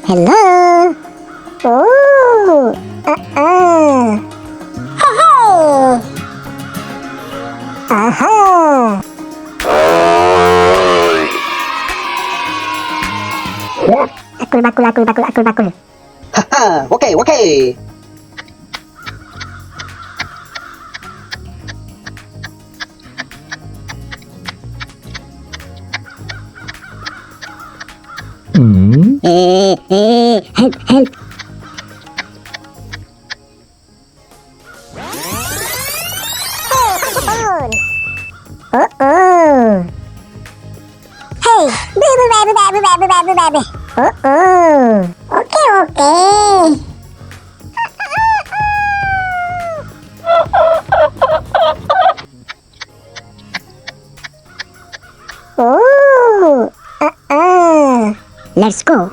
Hello? Oh, Hey! Aha! What? Akul. Haha, okay. Help! Uh-oh! Hey! Baby! Uh-oh! Okay! Oh! Let's go!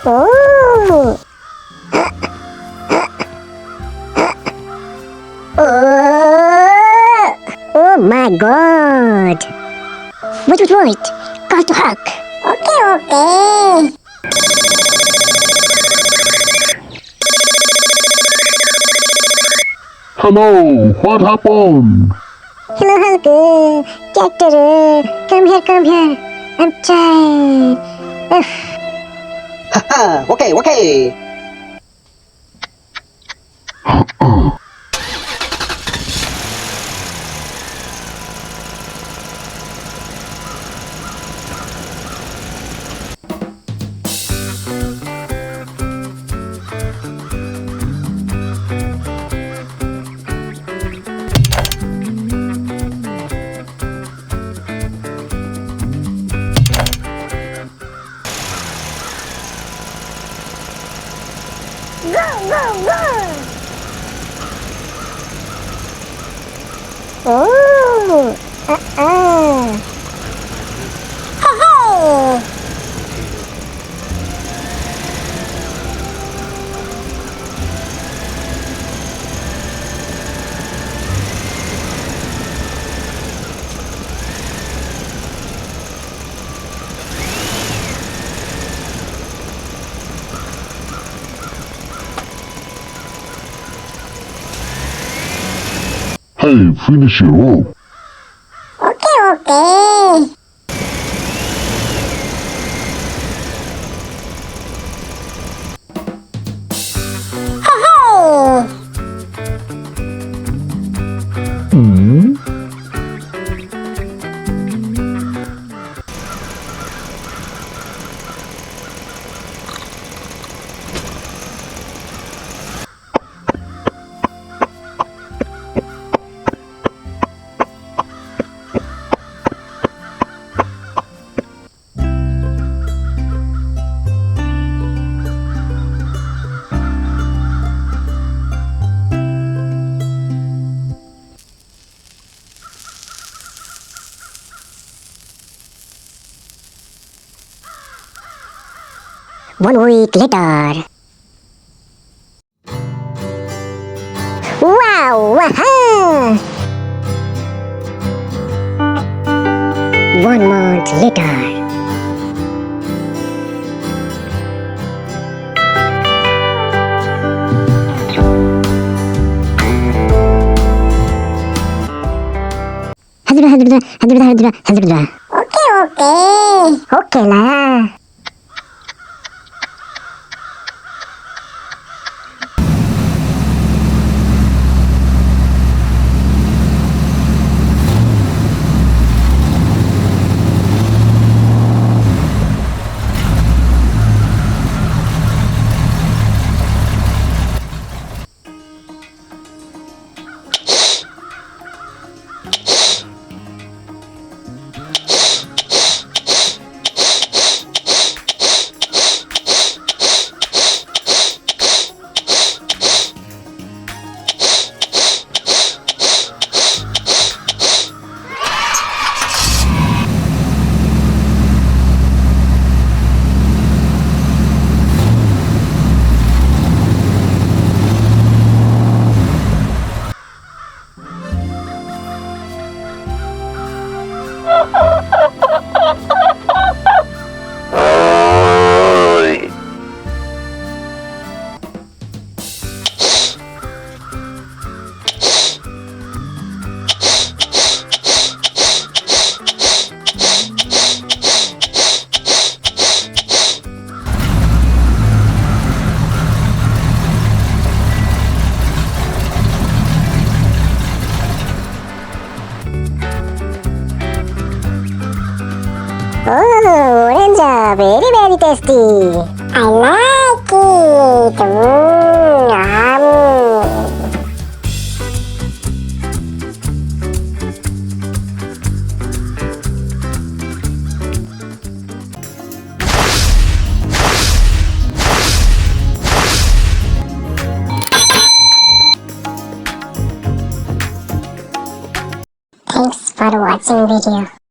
Oh! Oh my god! Wait! Call to Hulk! Okay! Hello, what happened? Hello Hulk! Tractor! Come here! I'm tired! Ugh. Haha, okay. Go! Oh! Hey! Hey, finish your rope. Okay. Hey! One week later. Wow! Aha! 1 month later. Okay lah. very very tasty. I like it. Thanks for watching video.